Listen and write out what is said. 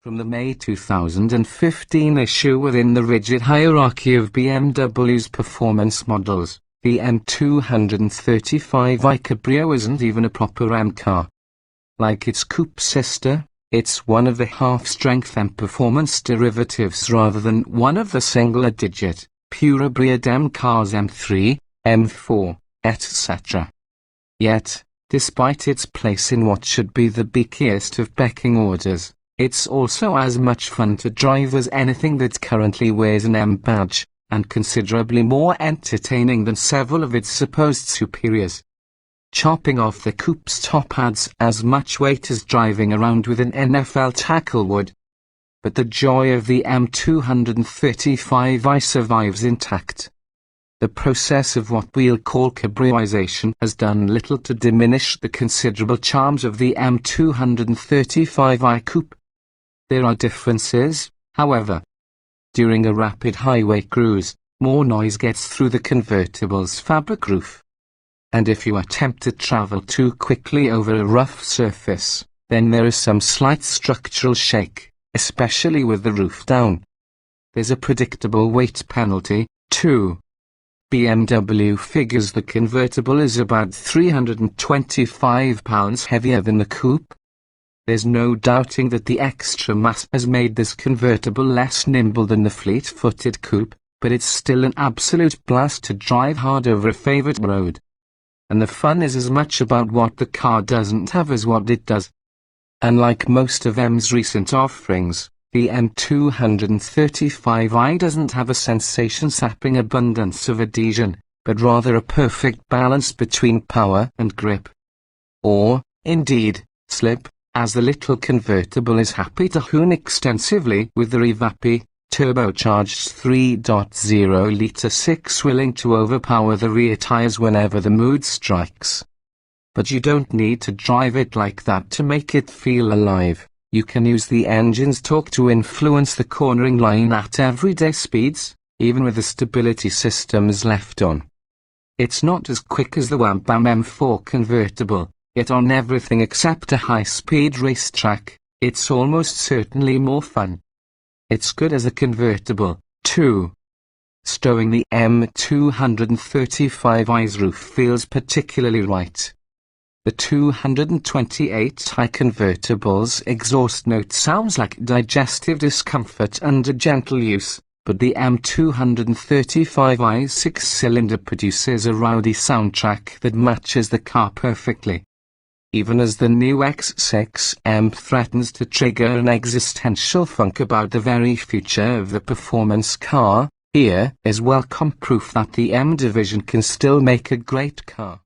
From the May 2015 issue within the rigid hierarchy of BMW's performance models, the M235i Cabrio isn't even a proper M car. Like its coupe sister, it's one of the half-strength M performance derivatives rather than one of the single-digit, purebred M cars M3, M4, etc. Yet, despite its place in what should be the beakiest of pecking orders, it's also as much fun to drive as anything that currently wears an M badge, and considerably more entertaining than several of its supposed superiors. Chopping off the coupe's top adds as much weight as driving around with an NFL tackle would. But the joy of the M235i survives intact. The process of what we'll call cabrioization has done little to diminish the considerable charms of the M235i coupe. There are differences, however. During a rapid highway cruise, more noise gets through the convertible's fabric roof. And if you attempt to travel too quickly over a rough surface, then there is some slight structural shake, especially with the roof down. There's a predictable weight penalty, too. BMW figures the convertible is about 325 pounds heavier than the coupe. There's no doubting that the extra mass has made this convertible less nimble than the fleet-footed coupe, but it's still an absolute blast to drive hard over a favourite road. And the fun is as much about what the car doesn't have as what it does. Unlike most of M's recent offerings, the M235i doesn't have a sensation-sapping abundance of adhesion, but rather a perfect balance between power and grip. Or, indeed, slip, as the little convertible is happy to hoon extensively with the revamped, turbocharged 3.0-litre six willing to overpower the rear tyres whenever the mood strikes. But you don't need to drive it like that to make it feel alive. You can use the engine's torque to influence the cornering line at everyday speeds, even with the stability systems left on. It's not as quick as the Wham Bam M4 convertible, yet on everything except a high-speed racetrack, it's almost certainly more fun. It's good as a convertible, too. Stowing the M235i's roof feels particularly right. The 228i convertible's exhaust note sounds like digestive discomfort under gentle use, but the M235i's six-cylinder produces a rowdy soundtrack that matches the car perfectly. Even as the new X6M threatens to trigger an existential funk about the very future of the performance car, here is welcome proof that the M division can still make a great car.